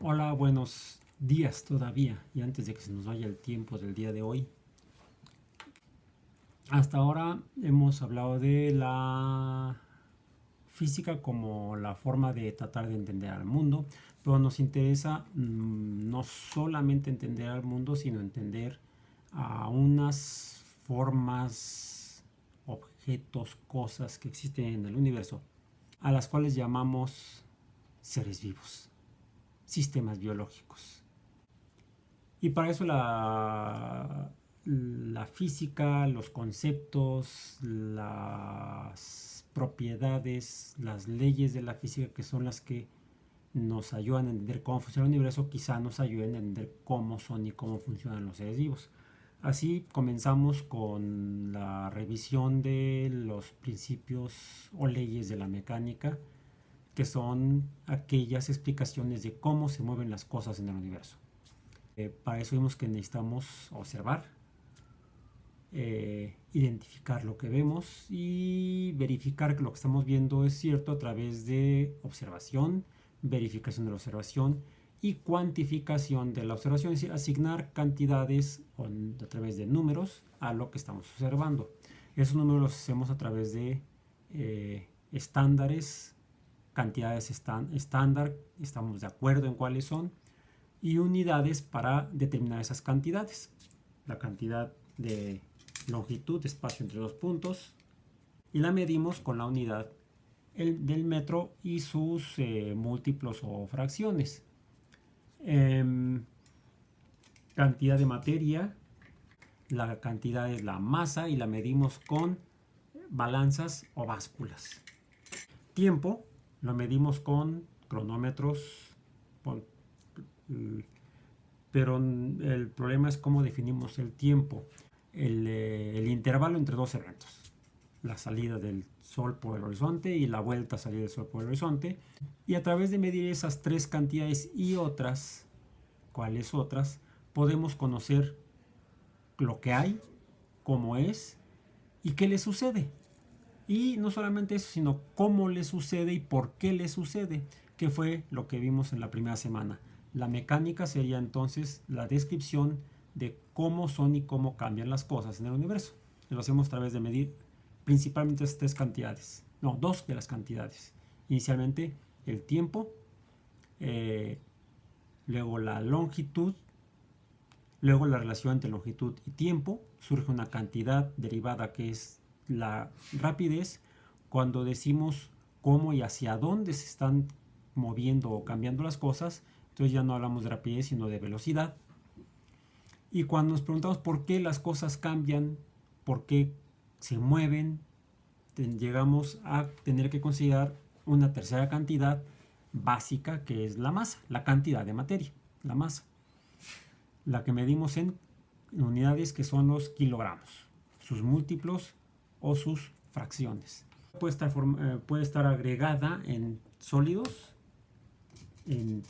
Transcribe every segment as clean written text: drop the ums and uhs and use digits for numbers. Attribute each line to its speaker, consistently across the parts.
Speaker 1: Hola, buenos días todavía, y antes de que se nos vaya el tiempo del día de hoy. Hasta ahora hemos hablado de la física como la forma de tratar de entender al mundo, pero nos interesa no solamente entender al mundo, sino entender a unas formas, objetos, cosas que existen en el universo, a las cuales llamamos seres vivos, sistemas biológicos. Y para eso la física, los conceptos, las propiedades, las leyes de la física, que son las que nos ayudan a entender cómo funciona el universo, quizá nos ayuden a entender cómo son y cómo funcionan los seres vivos. Así comenzamos con la revisión de los principios o leyes de la mecánica, que son aquellas explicaciones de cómo se mueven las cosas en el universo. Para eso vimos que necesitamos observar, identificar lo que vemos y verificar que lo que estamos viendo es cierto a través de observación, verificación de la observación y cuantificación de la observación, es decir, asignar cantidades a través de números a lo que estamos observando. Esos números los hacemos a través de estándares, cantidades estándar, estamos de acuerdo en cuáles son, y unidades para determinar esas cantidades. La cantidad de longitud, espacio entre dos puntos, y la medimos con la unidad del metro y sus múltiplos o fracciones. Cantidad de materia, la cantidad es la masa y la medimos con balanzas o básculas. Tiempo lo medimos con cronómetros, pero el problema es cómo definimos el tiempo, el intervalo entre dos eventos, la salida del sol por el horizonte y la vuelta a salir del sol por el horizonte, y a través de medir esas tres cantidades y otras, ¿cuáles otras? Podemos conocer lo que hay, cómo es y qué le sucede. Y no solamente eso, sino cómo le sucede y por qué le sucede, que fue lo que vimos en la primera semana. La mecánica sería entonces la descripción de cómo son y cómo cambian las cosas en el universo. Y lo hacemos a través de medir principalmente estas tres cantidades, no, dos de las cantidades. Inicialmente el tiempo, luego la longitud, luego la relación entre longitud y tiempo. Surge una cantidad derivada que es la rapidez, cuando decimos cómo y hacia dónde se están moviendo o cambiando las cosas. Entonces ya no hablamos de rapidez, sino de velocidad. Y cuando nos preguntamos por qué las cosas cambian, por qué se mueven, llegamos a tener que considerar una tercera cantidad básica, que es la masa, la cantidad de materia, la masa, la que medimos en unidades, que son los kilogramos, sus múltiplos o sus fracciones. Puede estar agregada en sólidos, en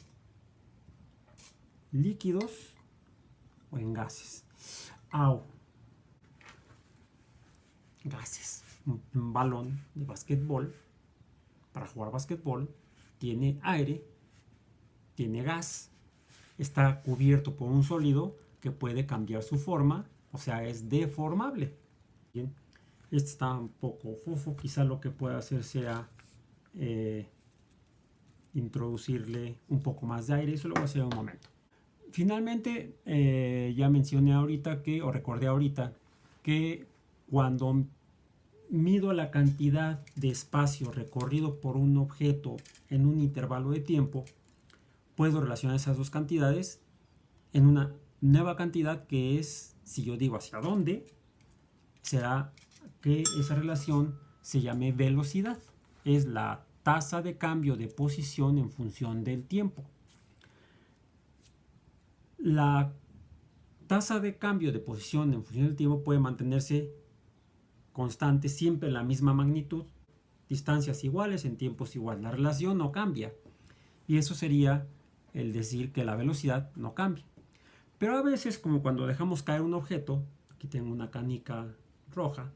Speaker 1: líquidos o en gases. Gases. Un balón de basquetbol, para jugar basquetbol, tiene aire, tiene gas, está cubierto por un sólido que puede cambiar su forma, o sea, es deformable. Bien. Este está un poco fofo, quizá lo que pueda hacer sea introducirle un poco más de aire, eso lo voy a hacer en un momento. Finalmente, ya mencioné ahorita o recordé ahorita, que cuando mido la cantidad de espacio recorrido por un objeto en un intervalo de tiempo, puedo relacionar esas dos cantidades en una nueva cantidad, que es, si yo digo hacia dónde, será que esa relación se llame velocidad. Es la tasa de cambio de posición en función del tiempo. La tasa de cambio de posición en función del tiempo puede mantenerse constante, siempre en la misma magnitud, distancias iguales en tiempos iguales. La relación no cambia. Y eso sería el decir que la velocidad no cambia. Pero a veces, como cuando dejamos caer un objeto, aquí tengo una canica roja,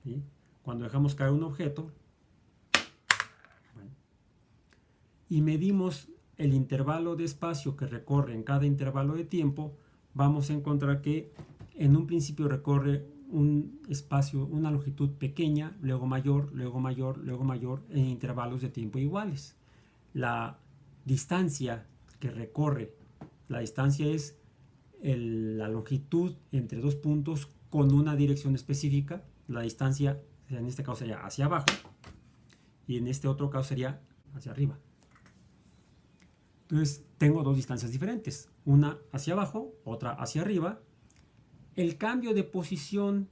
Speaker 1: ¿sí? Cuando dejamos caer un objeto, bueno, y medimos el intervalo de espacio que recorre en cada intervalo de tiempo, vamos a encontrar que en un principio recorre un espacio, una longitud pequeña, luego mayor, luego mayor, luego mayor, en intervalos de tiempo iguales. La distancia que recorre, la distancia es la longitud entre dos puntos con una dirección específica. La distancia en este caso sería hacia abajo y en este otro caso sería hacia arriba. Entonces tengo dos distancias diferentes, una hacia abajo, otra hacia arriba. El cambio de posición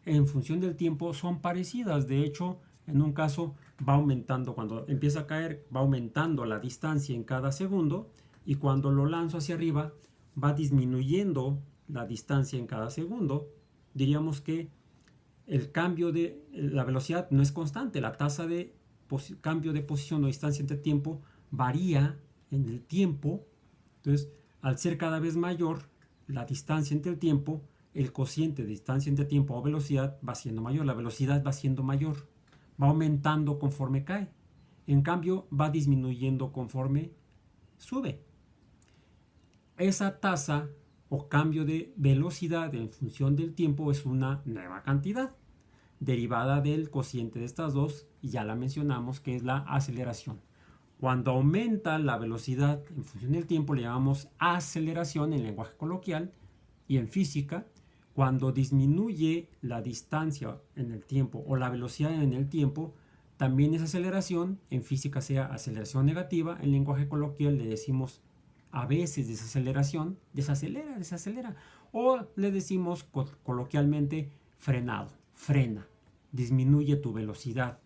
Speaker 1: en función del tiempo son parecidas. De hecho, en un caso va aumentando, cuando empieza a caer va aumentando la distancia en cada segundo, y cuando lo lanzo hacia arriba va disminuyendo la distancia en cada segundo. Diríamos que el cambio de la velocidad no es constante, la tasa de cambio de posición o distancia entre tiempo varía en el tiempo. Entonces, al ser cada vez mayor la distancia entre el tiempo, el cociente de distancia entre tiempo o velocidad va siendo mayor, la velocidad va siendo mayor, va aumentando conforme cae. En cambio, va disminuyendo conforme sube. Esa tasa o cambio de velocidad en función del tiempo es una nueva cantidad derivada del cociente de estas dos, y ya la mencionamos, que es la aceleración. Cuando aumenta la velocidad en función del tiempo le llamamos aceleración en lenguaje coloquial, y en física, cuando disminuye la distancia en el tiempo o la velocidad en el tiempo, también es aceleración. En física sea aceleración negativa, en lenguaje coloquial le decimos a veces desaceleración, desacelera, o le decimos coloquialmente frenado, frena, disminuye tu velocidad.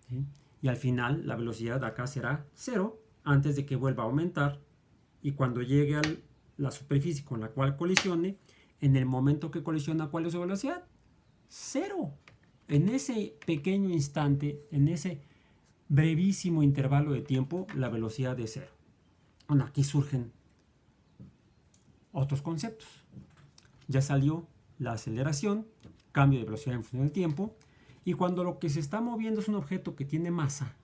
Speaker 1: ¿Sí? Y al final la velocidad acá será 0 antes de que vuelva a aumentar, y cuando llegue a la superficie con la cual colisione, en el momento que colisiona, ¿cuál es su velocidad? 0. En ese pequeño instante, en ese brevísimo intervalo de tiempo, la velocidad es 0. Bueno, aquí surgen otros conceptos. Ya salió la aceleración, cambio de velocidad en función del tiempo, y cuando lo que se está moviendo es un objeto que tiene masa,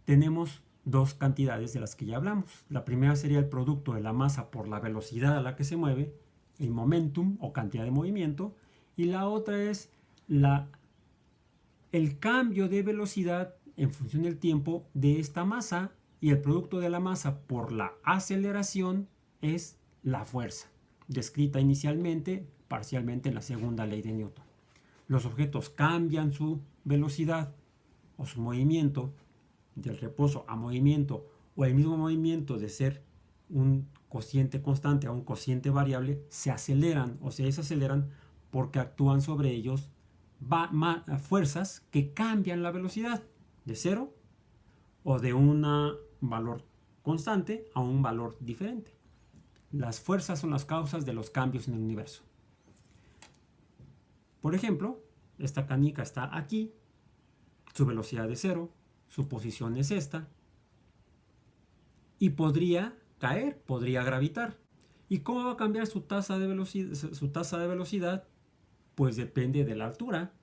Speaker 1: tenemos dos cantidades de las que ya hablamos. La primera sería el producto de la masa por la velocidad a la que se mueve, el momentum o cantidad de movimiento, y la otra es el cambio de velocidad en función del tiempo de esta masa, y el producto de la masa por la aceleración es la fuerza, descrita inicialmente parcialmente en la segunda ley de Newton. Los objetos cambian su velocidad o su movimiento del reposo a movimiento, o el mismo movimiento de ser un cociente constante a un cociente variable, se aceleran o se desaceleran porque actúan sobre ellos fuerzas que cambian la velocidad de 0 o de un valor constante a un valor diferente. Las fuerzas son las causas de los cambios en el universo. Por ejemplo, esta canica está aquí, su velocidad es 0, su posición es esta, y podría caer, podría gravitar. ¿Y cómo va a cambiar su tasa de velocidad? Pues depende de la altura.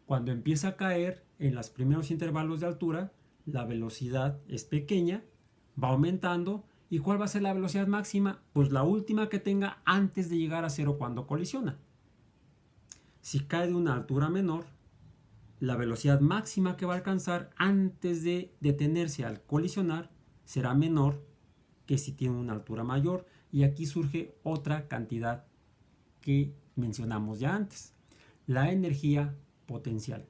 Speaker 1: Cuando empieza a caer en los primeros intervalos de altura, la velocidad es pequeña, va aumentando. ¿Y cuál va a ser la velocidad máxima? Pues la última que tenga antes de llegar a 0 cuando colisiona. Si cae de una altura menor, la velocidad máxima que va a alcanzar antes de detenerse al colisionar será menor que si tiene una altura mayor. Y aquí surge otra cantidad que mencionamos ya antes, la energía potencial.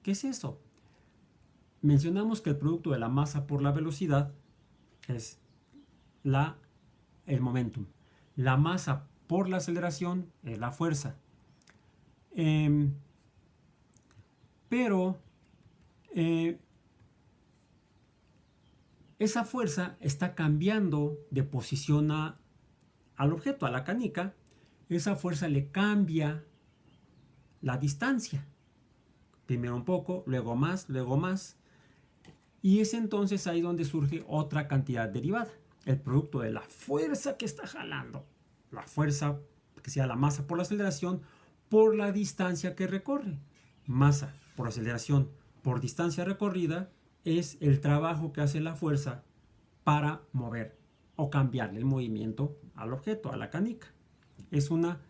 Speaker 1: ¿Qué es eso? Mencionamos que el producto de la masa por la velocidad es el momentum. La masa por la aceleración es la fuerza. Pero esa fuerza está cambiando de posición al objeto, a la canica. Esa fuerza le cambia la distancia. Primero un poco, luego más, luego más. Y es entonces ahí donde surge otra cantidad derivada. El producto de la fuerza que está jalando. La fuerza que sea la masa por la aceleración por la distancia que recorre. Masa por aceleración por distancia recorrida es el trabajo que hace la fuerza para mover o cambiarle el movimiento al objeto, a la canica. Es una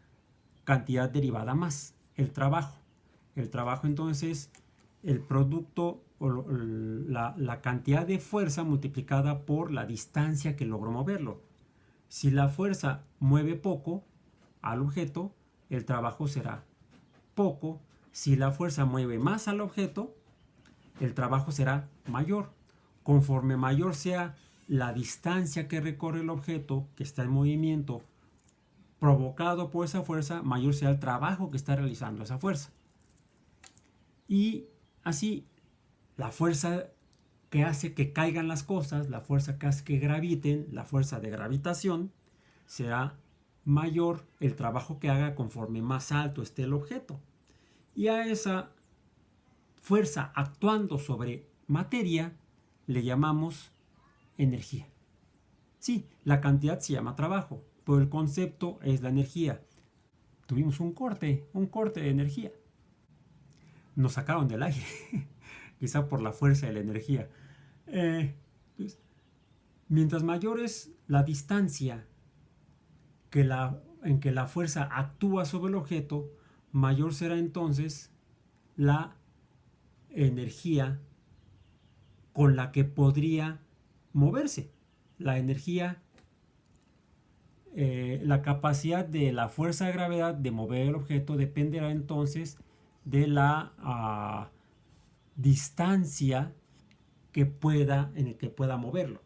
Speaker 1: cantidad derivada más, el trabajo. El trabajo entonces el producto o la cantidad de fuerza multiplicada por la distancia que logró moverlo. Si la fuerza mueve poco al objeto, el trabajo será poco. Si la fuerza mueve más al objeto, el trabajo será mayor. Conforme mayor sea la distancia que recorre el objeto que está en movimiento provocado por esa fuerza, mayor sea el trabajo que está realizando esa fuerza. Y así, la fuerza que hace que caigan las cosas, la fuerza que hace que graviten, la fuerza de gravitación, será mayor el trabajo que haga conforme más alto esté el objeto. Y a esa fuerza actuando sobre materia le llamamos energía. Sí, la cantidad se llama trabajo, pero el concepto es la energía. Tuvimos un corte de energía. Nos sacaron del aire, quizá por la fuerza de la energía. Pues, mientras mayor es la distancia en que la fuerza actúa sobre el objeto, mayor será entonces la energía con la que podría moverse. La energía, la capacidad de la fuerza de gravedad de mover el objeto dependerá entonces de la distancia en el que pueda moverlo.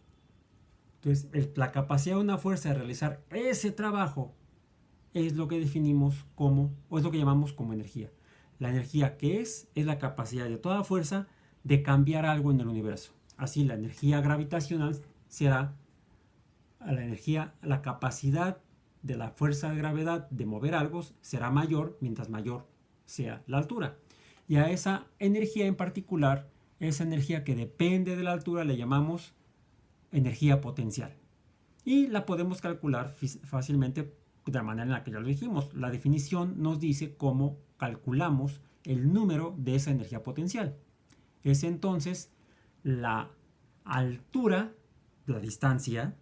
Speaker 1: Entonces, la capacidad de una fuerza de realizar ese trabajo es lo que definimos como, o es lo que llamamos como energía. La energía que es la capacidad de toda fuerza de cambiar algo en el universo. Así, la energía gravitacional será la capacidad de la fuerza de gravedad de mover algo será mayor mientras mayor sea la altura. Y a esa energía en particular, esa energía que depende de la altura, le llamamos energía potencial. Y la podemos calcular fácilmente de la manera en la que ya lo dijimos. La definición nos dice cómo calculamos el número de esa energía potencial. Es entonces la altura, la distancia,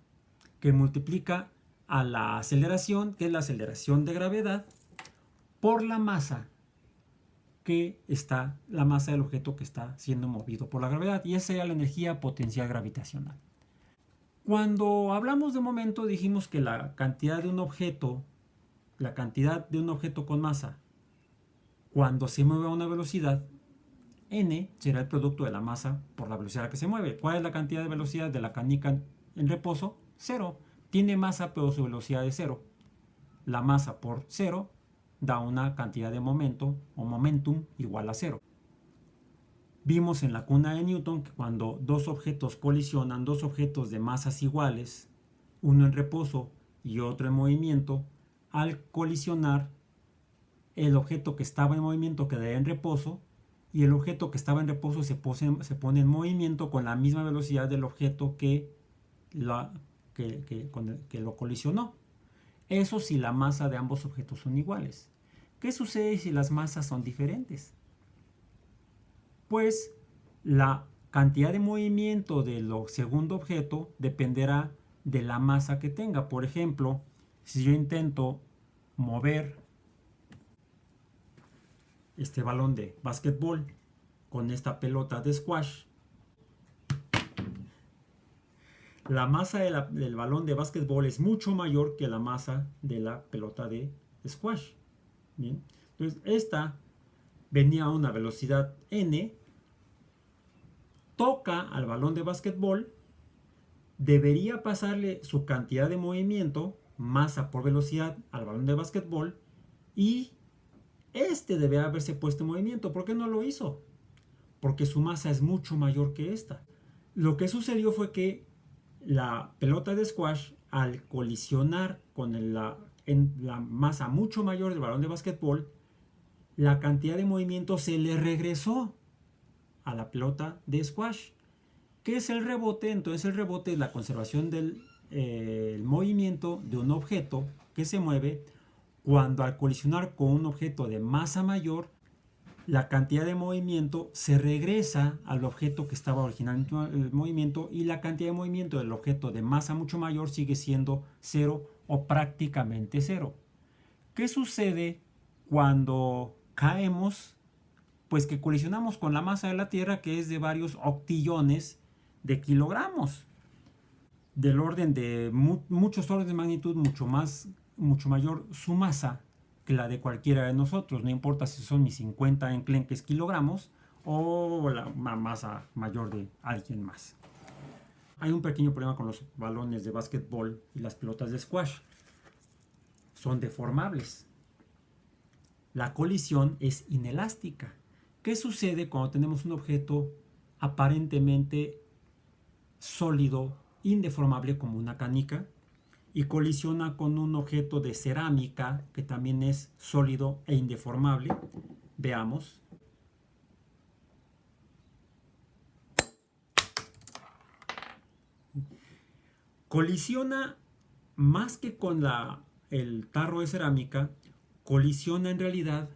Speaker 1: que multiplica a la aceleración, que es la aceleración de gravedad, por la masa la masa del objeto que está siendo movido por la gravedad. Y esa sería la energía potencial gravitacional. Cuando hablamos de momento dijimos que la cantidad de un objeto con masa, cuando se mueve a una velocidad, n será el producto de la masa por la velocidad a la que se mueve. ¿Cuál es la cantidad de velocidad de la canica en reposo? 0. Tiene masa pero su velocidad es 0. La masa por 0 da una cantidad de momento o momentum igual a 0. Vimos en la cuna de Newton que cuando dos objetos colisionan, dos objetos de masas iguales, uno en reposo y otro en movimiento, al colisionar, el objeto que estaba en movimiento quedaría en reposo y el objeto que estaba en reposo se pone en movimiento con la misma velocidad del objeto con el que lo colisionó. Eso si la masa de ambos objetos son iguales. ¿Qué sucede si las masas son diferentes? Pues la cantidad de movimiento del segundo objeto dependerá de la masa que tenga. Por ejemplo, si yo intento mover este balón de básquetbol con esta pelota de squash, la masa del balón de básquetbol es mucho mayor que la masa de la pelota de squash. ¿Bien? Entonces, esta venía a una velocidad n, toca al balón de básquetbol, debería pasarle su cantidad de movimiento, masa por velocidad, al balón de básquetbol, y este debe haberse puesto en movimiento. ¿Por qué no lo hizo? Porque su masa es mucho mayor que esta. Lo que sucedió fue que la pelota de squash, al colisionar con la masa mucho mayor del balón de básquetbol, la cantidad de movimiento se le regresó a la pelota de squash. ¿Qué es el rebote? Entonces el rebote es la conservación del movimiento de un objeto que se mueve cuando al colisionar con un objeto de masa mayor, la cantidad de movimiento se regresa al objeto que estaba originalmente en movimiento y la cantidad de movimiento del objeto de masa mucho mayor sigue siendo cero o prácticamente cero. ¿Qué sucede cuando caemos? Pues que colisionamos con la masa de la Tierra, que es de varios octillones de kilogramos, del orden de muchos órdenes de magnitud, mucho mayor su masa que la de cualquiera de nosotros, no importa si son mis 50 enclenques kilogramos o la masa mayor de alguien más. Hay un pequeño problema con los balones de básquetbol y las pelotas de squash. Son deformables. La colisión es inelástica. ¿Qué sucede cuando tenemos un objeto aparentemente sólido, indeformable como una canica, y colisiona con un objeto de cerámica que también es sólido e indeformable? Veamos. Colisiona más que con el tarro de cerámica, colisiona en realidad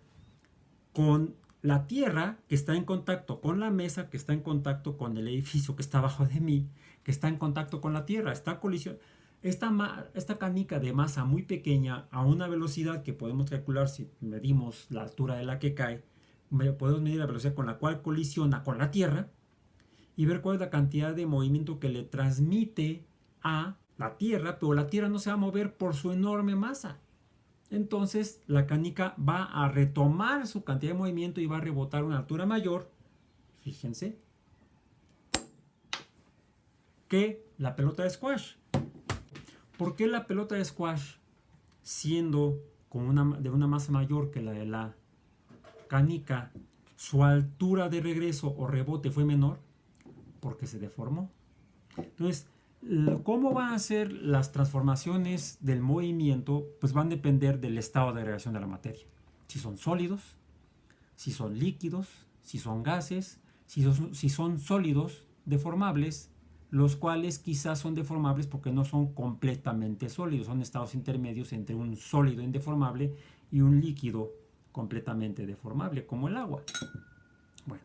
Speaker 1: con la tierra que está en contacto con la mesa, que está en contacto con el edificio que está abajo de mí, que está en contacto con la tierra. Esta canica de masa muy pequeña a una velocidad que podemos calcular si medimos la altura de la que cae, podemos medir la velocidad con la cual colisiona con la tierra y ver cuál es la cantidad de movimiento que le transmite a la tierra, pero la tierra no se va a mover por su enorme masa. Entonces la canica va a retomar su cantidad de movimiento y va a rebotar a una altura mayor, fíjense, que la pelota de squash. ¿Por qué la pelota de squash, siendo de una masa mayor que la de la canica, su altura de regreso o rebote fue menor? Porque se deformó. Entonces, ¿cómo van a ser las transformaciones del movimiento? Pues van a depender del estado de agregación de la materia. Si son sólidos, si son líquidos, si son gases, si son sólidos deformables, los cuales quizás son deformables porque no son completamente sólidos, son estados intermedios entre un sólido indeformable y un líquido completamente deformable, como el agua. Bueno,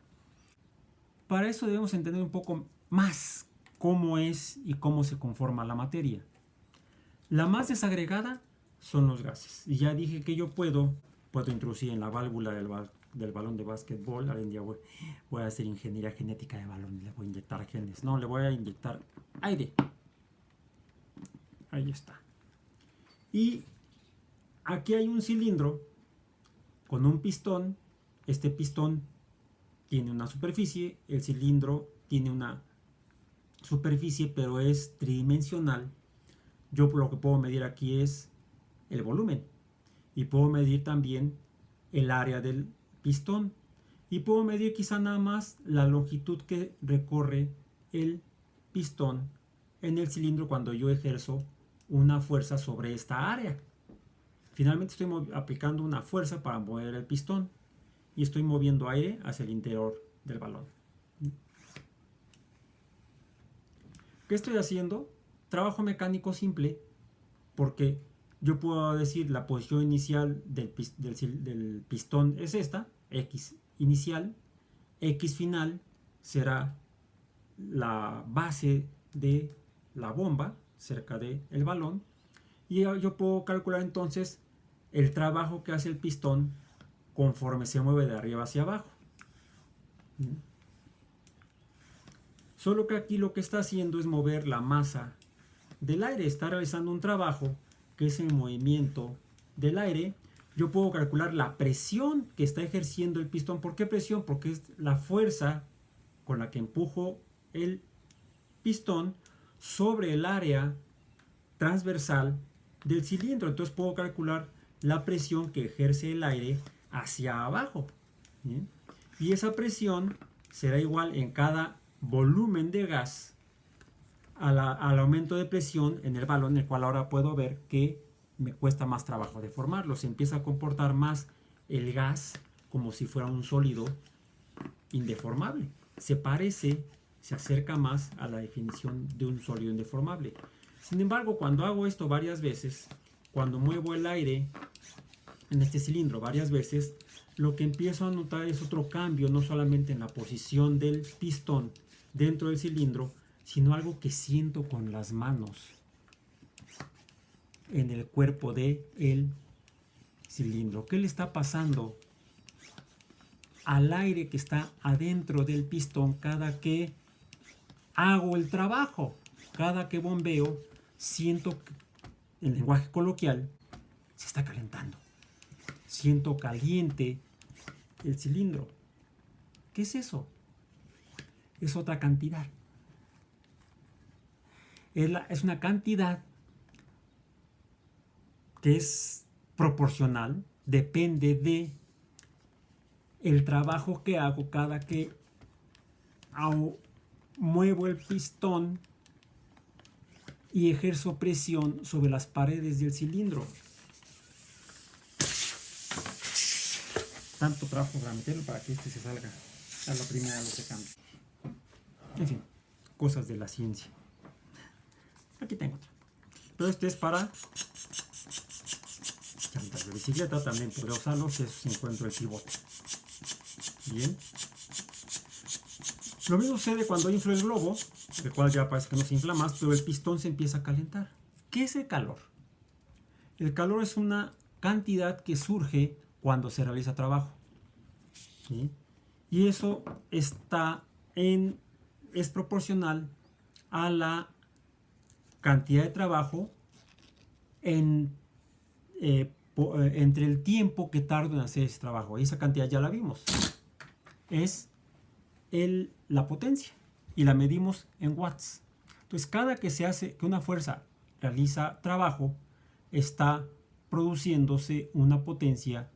Speaker 1: para eso debemos entender un poco más cómo es y cómo se conforma la materia. La más desagregada son los gases. Y ya dije que yo puedo introducir en la válvula del balón de básquetbol. Algún día voy a hacer ingeniería genética de balón. Le voy a inyectar genes. No, le voy a inyectar aire. Ahí está. Y aquí hay un cilindro con un pistón. Este pistón tiene una superficie. El cilindro tiene una superficie, pero es tridimensional. Yo lo que puedo medir aquí es el volumen y puedo medir también el área del pistón y puedo medir quizá nada más la longitud que recorre el pistón en el cilindro cuando yo ejerzo una fuerza sobre esta área. Finalmente estoy aplicando una fuerza para mover el pistón y estoy moviendo aire hacia el interior del balón. ¿Qué estoy haciendo? Trabajo mecánico simple, porque yo puedo decir la posición inicial del pistón es esta, X inicial, X final será la base de la bomba cerca del balón, y yo puedo calcular entonces el trabajo que hace el pistón conforme se mueve de arriba hacia abajo. Solo que aquí lo que está haciendo es mover la masa del aire, está realizando un trabajo que es el movimiento del aire. Yo puedo calcular la presión que está ejerciendo el pistón. ¿Por qué presión? Porque es la fuerza con la que empujo el pistón sobre el área transversal del cilindro. Entonces puedo calcular la presión que ejerce el aire hacia abajo. ¿Bien? Y esa presión será igual en cada volumen de gas al aumento de presión en el balón, el cual ahora puedo ver que me cuesta más trabajo deformarlo. Se empieza a comportar más el gas como si fuera un sólido indeformable. Se acerca más a la definición de un sólido indeformable. Sin embargo, cuando hago esto varias veces, cuando muevo el aire en este cilindro varias veces, lo que empiezo a notar es otro cambio, no solamente en la posición del pistón dentro del cilindro, sino algo que siento con las manos en el cuerpo del cilindro. ¿Qué le está pasando al aire que está adentro del pistón cada que hago el trabajo? Cada que bombeo, siento que, en lenguaje coloquial, se está calentando. Siento caliente el cilindro. ¿Qué es eso? Es otra cantidad. Es una cantidad que es proporcional, depende de el trabajo que hago cada que muevo el pistón y ejerzo presión sobre las paredes del cilindro. Tanto trabajo para meterlo para que este se salga a la primera vez de cambio. En fin, cosas de la ciencia. Aquí tengo otra. Pero este es para llantas de bicicleta, también podría usarlo si encuentro el pivote. Bien. Lo mismo sucede cuando inflo el globo, el cual ya parece que no se infla más, pero el pistón se empieza a calentar. ¿Qué es el calor? El calor es una cantidad que surge cuando se realiza trabajo. ¿Sí? Y eso es proporcional a la cantidad de trabajo entre el tiempo que tardo en hacer ese trabajo. Y esa cantidad ya la vimos. Es la potencia. Y la medimos en watts. Entonces, cada que una fuerza realiza trabajo, está produciéndose una potencia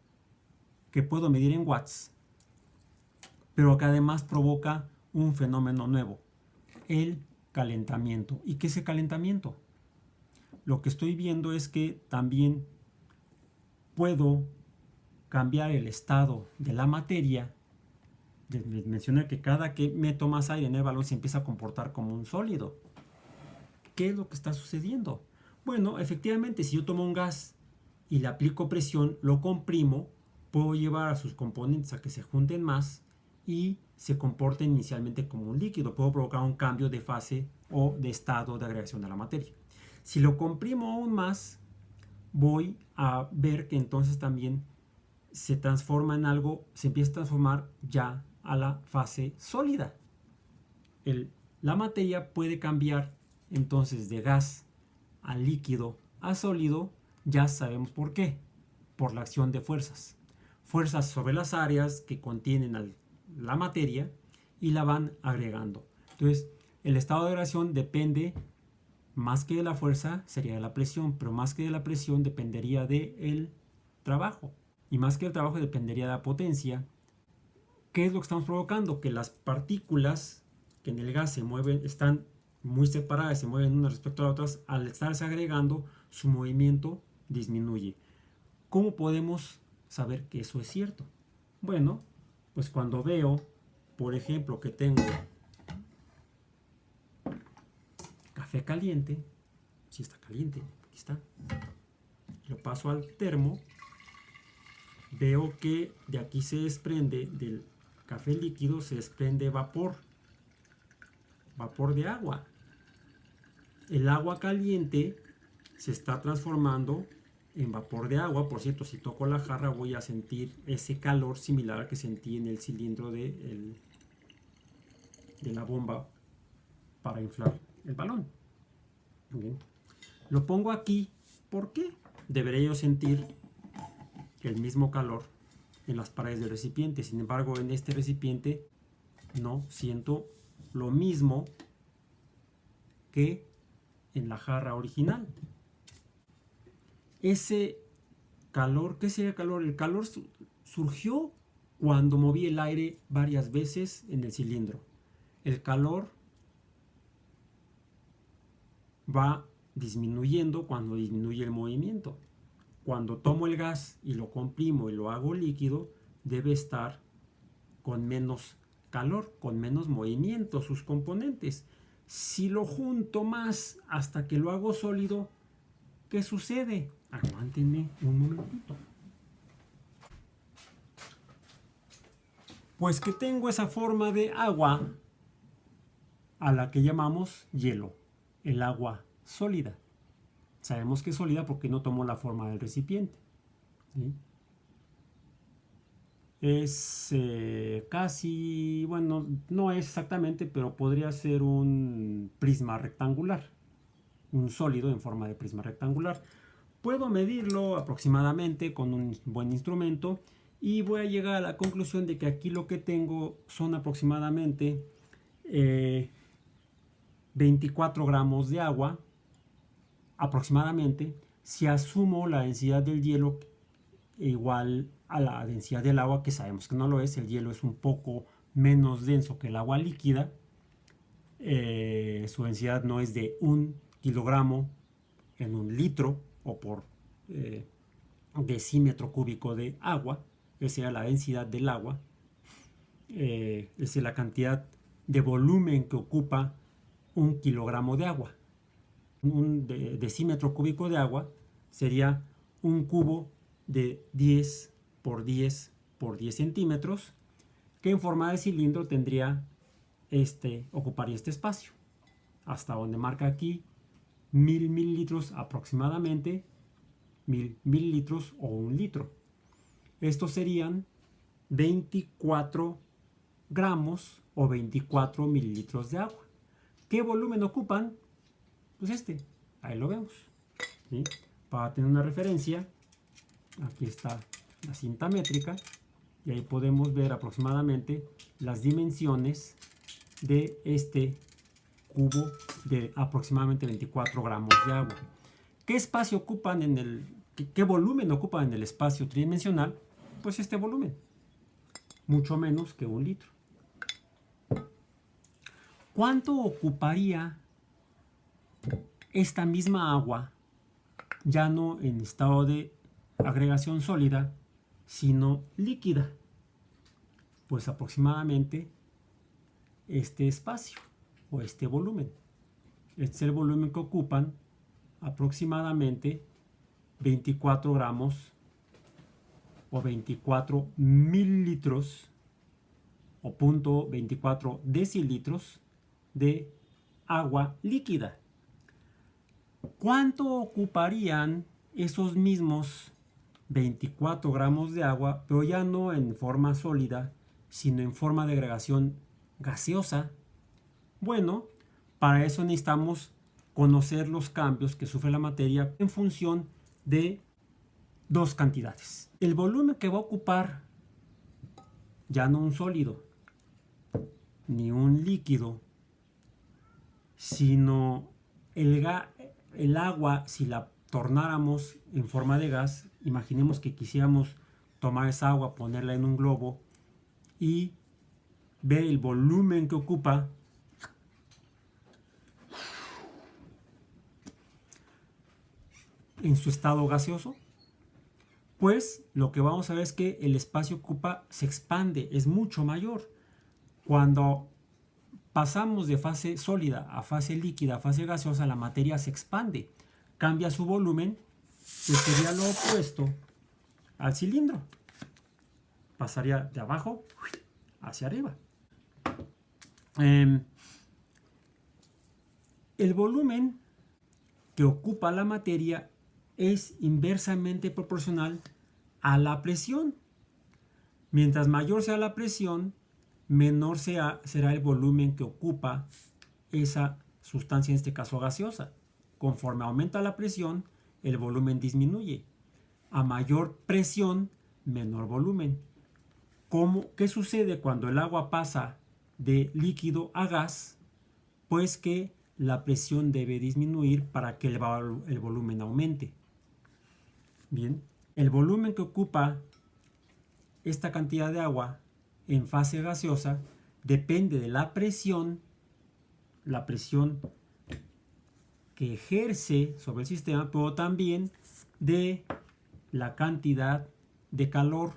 Speaker 1: que puedo medir en watts, pero que además provoca un fenómeno nuevo, el calentamiento. ¿Y qué es el calentamiento? Lo que estoy viendo es que también puedo cambiar el estado de la materia. Mencioné que cada que meto más aire en el balón se empieza a comportar como un sólido. ¿Qué es lo que está sucediendo? Bueno, efectivamente, si yo tomo un gas y le aplico presión, lo comprimo, puedo llevar a sus componentes a que se junten más y se comporten inicialmente como un líquido. Puedo provocar un cambio de fase o de estado de agregación de la materia. Si lo comprimo aún más, voy a ver que entonces también se transforma en algo, se empieza a transformar ya a la fase sólida. La materia puede cambiar entonces de gas a líquido a sólido, ya sabemos por qué, por la acción de fuerzas. Fuerzas sobre las áreas que contienen la materia y la van agregando. Entonces, el estado de agregación depende más que de la fuerza, sería de la presión, pero más que de la presión dependería del trabajo. Y más que el trabajo dependería de la potencia. ¿Qué es lo que estamos provocando? Que las partículas que en el gas se mueven, están muy separadas, se mueven unas respecto a otras, al estarse agregando, su movimiento disminuye. ¿Cómo podemos saber que eso es cierto? Bueno, pues cuando veo, por ejemplo, que tengo café caliente, si está caliente, aquí está, lo paso al termo, veo que de aquí se desprende, del café líquido se desprende vapor de agua. El agua caliente se está transformando en vapor de agua. Por cierto, si toco la jarra voy a sentir ese calor similar al que sentí en el cilindro de la bomba para inflar el balón. Bien. Lo pongo aquí, ¿por qué? Debería yo sentir el mismo calor en las paredes del recipiente. Sin embargo, en este recipiente no siento lo mismo que en la jarra original. Ese calor, ¿qué sería el calor? El calor surgió cuando moví el aire varias veces en el cilindro. El calor va disminuyendo cuando disminuye el movimiento. Cuando tomo el gas y lo comprimo y lo hago líquido, debe estar con menos calor, con menos movimiento sus componentes. Si lo junto más hasta que lo hago sólido, ¿qué sucede? Aguántenme un momentito. Pues que tengo esa forma de agua a la que llamamos hielo, el agua sólida. Sabemos que es sólida porque no tomó la forma del recipiente. ¿Sí? Es casi, bueno, no es exactamente, pero podría ser un prisma rectangular, un sólido en forma de prisma rectangular. Puedo medirlo aproximadamente con un buen instrumento y voy a llegar a la conclusión de que aquí lo que tengo son aproximadamente 24 gramos de agua, aproximadamente, si asumo la densidad del hielo igual a la densidad del agua, que sabemos que no lo es. El hielo es un poco menos denso que el agua líquida. Su densidad no es de 1 kilogramo en 1 litro o por decímetro cúbico de agua. Esa es la densidad del agua. Esa es la cantidad de volumen que ocupa 1 kilogramo de agua. Un decímetro cúbico de agua sería un cubo de 10 por 10 por 10 centímetros, que en forma de cilindro ocuparía este espacio. Hasta donde marca aquí 1000 mililitros aproximadamente, 1000 mililitros o 1 litro. Estos serían 24 gramos o 24 mililitros de agua. ¿Qué volumen ocupan? Pues ahí lo vemos. ¿Sí? Para tener una referencia, aquí está la cinta métrica y ahí podemos ver aproximadamente las dimensiones de este cubo de aproximadamente 24 gramos de agua. ¿Qué espacio ocupan qué volumen ocupan en el espacio tridimensional? Pues este volumen, mucho menos que 1 litro. ¿Cuánto ocuparía esta misma agua, ya no en estado de agregación sólida, sino líquida? Pues aproximadamente este espacio o este volumen. Este es el volumen que ocupan aproximadamente 24 gramos o 24 mililitros o 0.24 decilitros de agua líquida. ¿Cuánto ocuparían esos mismos 24 gramos de agua, pero ya no en forma sólida, sino en forma de agregación gaseosa? Bueno, para eso necesitamos conocer los cambios que sufre la materia en función de dos cantidades. El volumen que va a ocupar ya no un sólido ni un líquido, sino el agua. Si la tornáramos en forma de gas, imaginemos que quisiéramos tomar esa agua, ponerla en un globo y ver el volumen que ocupa. En su estado gaseoso, pues lo que vamos a ver es que el espacio que ocupa se expande, es mucho mayor. Cuando pasamos de fase sólida a fase líquida, a fase gaseosa, la materia se expande, cambia su volumen, que sería lo opuesto al cilindro. Pasaría de abajo hacia arriba. El volumen que ocupa la materia es inversamente proporcional a la presión. Mientras mayor sea la presión, menor será el volumen que ocupa esa sustancia, en este caso gaseosa. Conforme aumenta la presión, el volumen disminuye. A mayor presión, menor volumen. ¿Qué sucede cuando el agua pasa de líquido a gas? Pues que la presión debe disminuir para que el volumen aumente. Bien, el volumen que ocupa esta cantidad de agua en fase gaseosa depende de la presión que ejerce sobre el sistema, pero también de la cantidad de calor,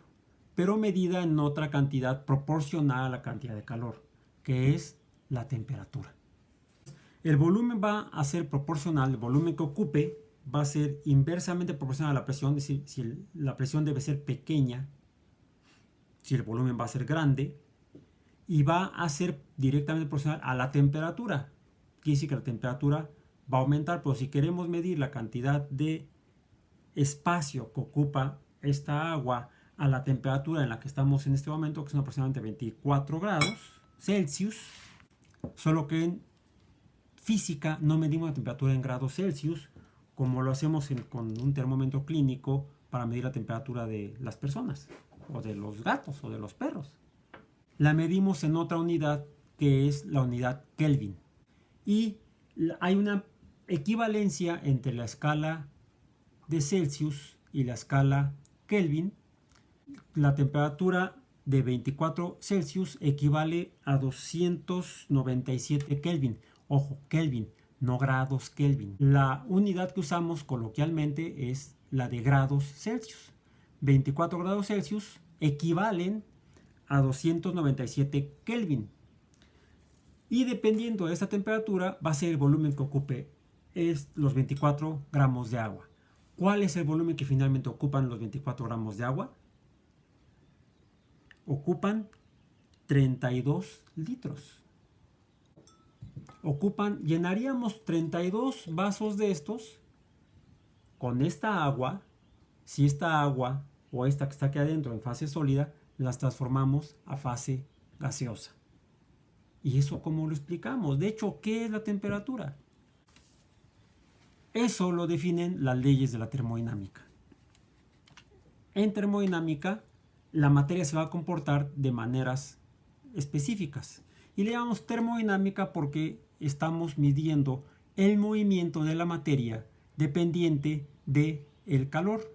Speaker 1: pero medida en otra cantidad proporcional a la cantidad de calor, que es la temperatura. El volumen va a ser proporcional, el volumen que ocupe va a ser inversamente proporcional a la presión, es decir, si la presión debe ser pequeña, si el volumen va a ser grande, y va a ser directamente proporcional a la temperatura. Quiere decir que la temperatura va a aumentar, pero si queremos medir la cantidad de espacio que ocupa esta agua a la temperatura en la que estamos en este momento, que son aproximadamente 24 grados Celsius, solo que en física no medimos la temperatura en grados Celsius como lo hacemos con un termómetro clínico para medir la temperatura de las personas, o de los gatos, o de los perros. La medimos en otra unidad que es la unidad Kelvin. Y hay una equivalencia entre la escala de Celsius y la escala Kelvin. La temperatura de 24 Celsius equivale a 297 Kelvin. Ojo, Kelvin, no grados Kelvin. La unidad que usamos coloquialmente es la de grados Celsius. 24 grados Celsius equivalen a 297 Kelvin. Y dependiendo de esta temperatura va a ser el volumen que ocupe los 24 gramos de agua. ¿Cuál es el volumen que finalmente ocupan los 24 gramos de agua? Ocupan 32 litros. Llenaríamos 32 vasos de estos con esta agua. Si esta agua o esta que está aquí adentro en fase sólida, las transformamos a fase gaseosa. ¿Y eso cómo lo explicamos? De hecho, ¿qué es la temperatura? Eso lo definen las leyes de la termodinámica. En termodinámica, la materia se va a comportar de maneras específicas. Y le llamamos termodinámica porque estamos midiendo el movimiento de la materia dependiente del calor.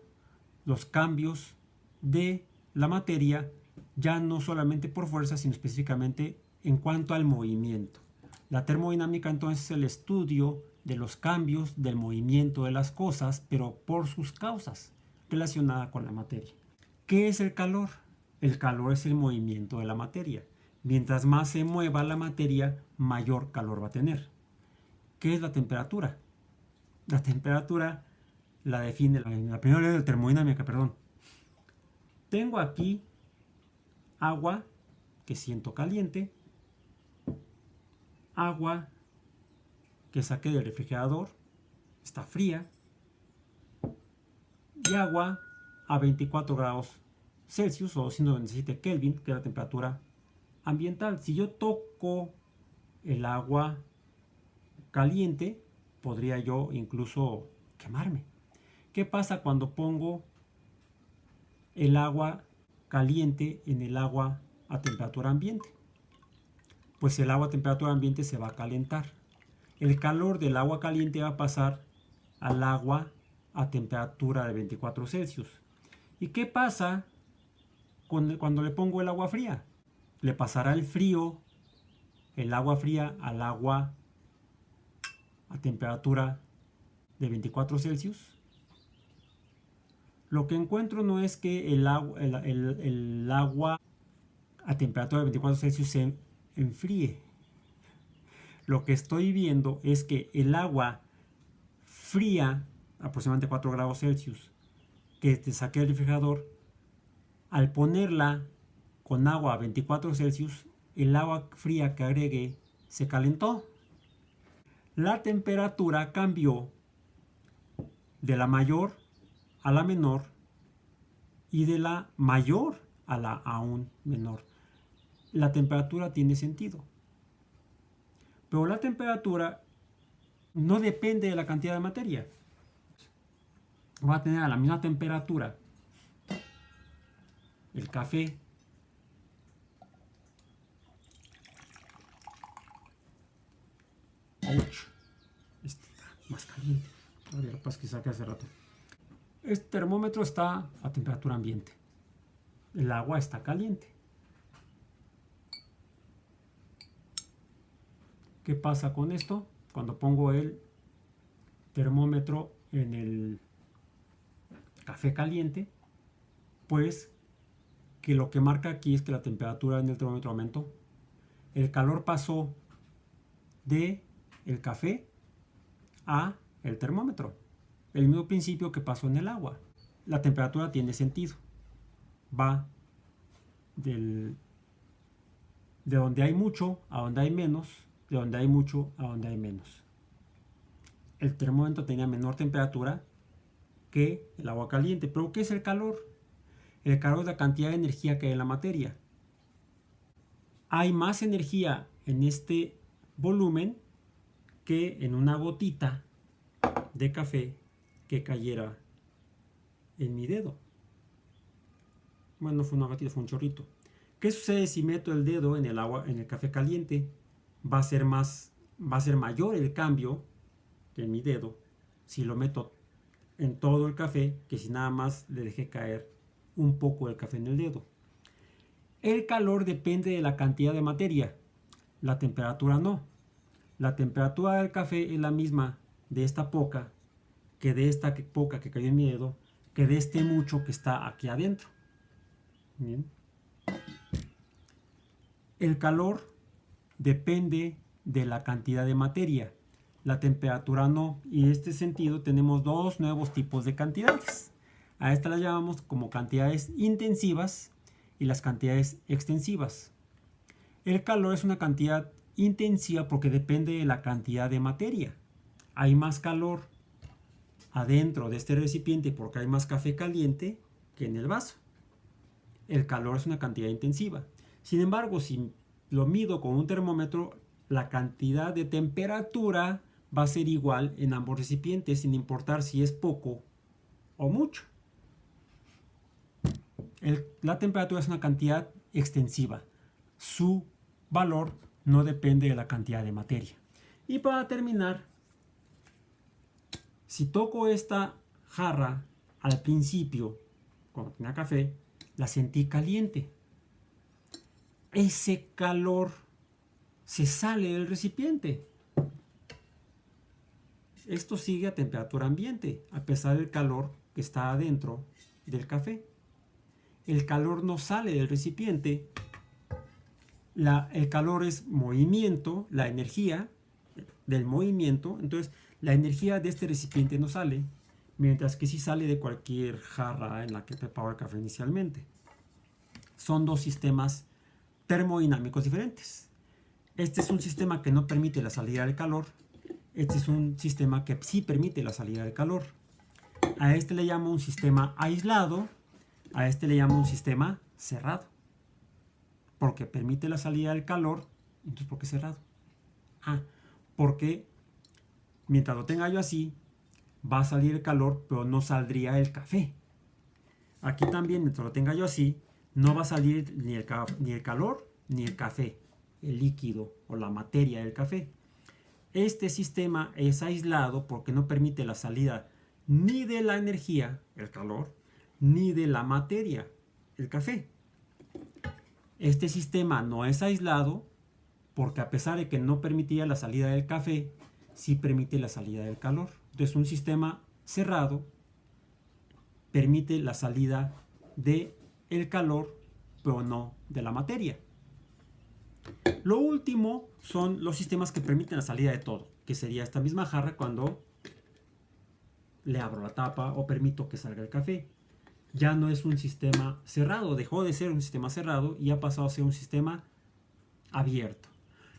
Speaker 1: Los cambios de la materia ya no solamente por fuerza, sino específicamente en cuanto al movimiento. La termodinámica entonces es el estudio de los cambios del movimiento de las cosas, pero por sus causas relacionadas con la materia. ¿Qué es el calor? El calor es el movimiento de la materia. Mientras más se mueva la materia, mayor calor va a tener. ¿Qué es la temperatura? La temperatura la define la primera ley de termodinámica, perdón. Tengo aquí agua que siento caliente, agua que saqué del refrigerador, está fría, y agua a 24 grados Celsius o 297 Kelvin, que es la temperatura ambiental. Si yo toco el agua caliente, podría yo incluso quemarme. ¿Qué pasa cuando pongo el agua caliente en el agua a temperatura ambiente? Pues el agua a temperatura ambiente se va a calentar. El calor del agua caliente va a pasar al agua a temperatura de 24 Celsius. ¿Y qué pasa cuando le pongo el agua fría? Le pasará el agua fría al agua a temperatura de 24 Celsius. Lo que encuentro no es que el agua a temperatura de 24 Celsius se enfríe. Lo que estoy viendo es que el agua fría, aproximadamente 4 grados Celsius, que te saqué del refrigerador, al ponerla con agua a 24 Celsius, el agua fría que agregué se calentó. La temperatura cambió de la mayor a la menor y de la mayor a la aún menor. La temperatura tiene sentido. Pero la temperatura no depende de la cantidad de materia. Va a tener a la misma temperatura el café más caliente. A ver, pues que saqué hace rato. Este termómetro está a temperatura ambiente. El agua está caliente. ¿Qué pasa con esto? Cuando pongo el termómetro en el café caliente, pues que lo que marca aquí es que la temperatura en el termómetro aumentó. El calor pasó de el café a el termómetro. El mismo principio que pasó en el agua. La temperatura tiene sentido. Va del de donde hay mucho a donde hay menos, de donde hay mucho a donde hay menos. El termómetro tenía menor temperatura que el agua caliente. ¿Pero qué es el calor? El calor es la cantidad de energía que hay en la materia. Hay más energía en este volumen que en una gotita de café que cayera en mi dedo. Bueno, no fue una gotita, fue un chorrito. ¿Qué sucede si meto el dedo en el agua, en el café caliente? Va a ser mayor el cambio que en mi dedo si lo meto en todo el café que si nada más le dejé caer un poco del café en el dedo. El calor depende de la cantidad de materia, la temperatura no. La temperatura del café es la misma de esta poca que de esta poca que cayó en mi dedo, que de este mucho que está aquí adentro. Bien. El calor depende de la cantidad de materia, la temperatura no. Y en este sentido tenemos dos nuevos tipos de cantidades. A estas las llamamos como cantidades intensivas y las cantidades extensivas. El calor es una cantidad intensiva porque depende de la cantidad de materia. Hay más calor adentro de este recipiente porque hay más café caliente que en el vaso. El calor es una cantidad intensiva. Sin embargo, si lo mido con un termómetro, la cantidad de temperatura va a ser igual en ambos recipientes, sin importar si es poco o mucho. La temperatura es una cantidad extensiva. Su valor no depende de la cantidad de materia. Y para terminar, si toco esta jarra al principio, cuando tenía café, la sentí caliente. Ese calor se sale del recipiente. Esto sigue a temperatura ambiente, a pesar del calor que está adentro del café. El calor no sale del recipiente. El calor es movimiento, la energía del movimiento. Entonces, la energía de este recipiente no sale, mientras que sí sale de cualquier jarra en la que preparo el café inicialmente. Son dos sistemas termodinámicos diferentes. Este es un sistema que no permite la salida del calor. Este es un sistema que sí permite la salida del calor. A este le llamo un sistema aislado. A este le llamo un sistema cerrado. Porque permite la salida del calor. Entonces, ¿por qué cerrado? Porque mientras lo tenga yo así, va a salir el calor, pero no saldría el café. Aquí también, mientras lo tenga yo así, no va a salir ni el calor ni el café, el líquido o la materia del café. Este sistema es aislado porque no permite la salida ni de la energía, el calor, ni de la materia, el café. Este sistema no es aislado porque a pesar de que no permitía la salida del café, sí permite la salida del calor. Entonces un sistema cerrado permite la salida del calor, pero no de la materia. Lo último son los sistemas que permiten la salida de todo, que sería esta misma jarra cuando le abro la tapa o permito que salga el café. Ya no es un sistema cerrado, dejó de ser un sistema cerrado y ha pasado a ser un sistema abierto.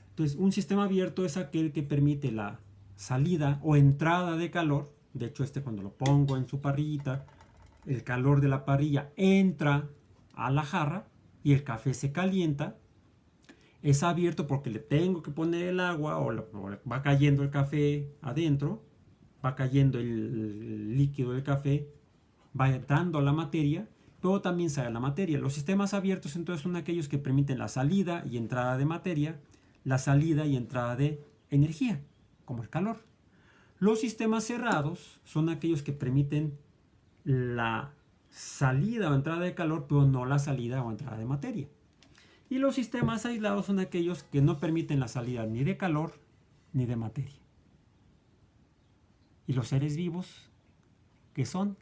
Speaker 1: Entonces, un sistema abierto es aquel que permite la salida o entrada de calor. De hecho, cuando lo pongo en su parrillita, el calor de la parrilla entra a la jarra y el café se calienta. Es abierto porque le tengo que poner el agua o va cayendo el café adentro, va cayendo el líquido del café, va entrando a la materia, pero también sale la materia. Los sistemas abiertos entonces son aquellos que permiten la salida y entrada de materia, la salida y entrada de energía, como el calor. Los sistemas cerrados son aquellos que permiten la salida o entrada de calor, pero no la salida o entrada de materia. Y los sistemas aislados son aquellos que no permiten la salida ni de calor ni de materia. ¿Y los seres vivos qué son?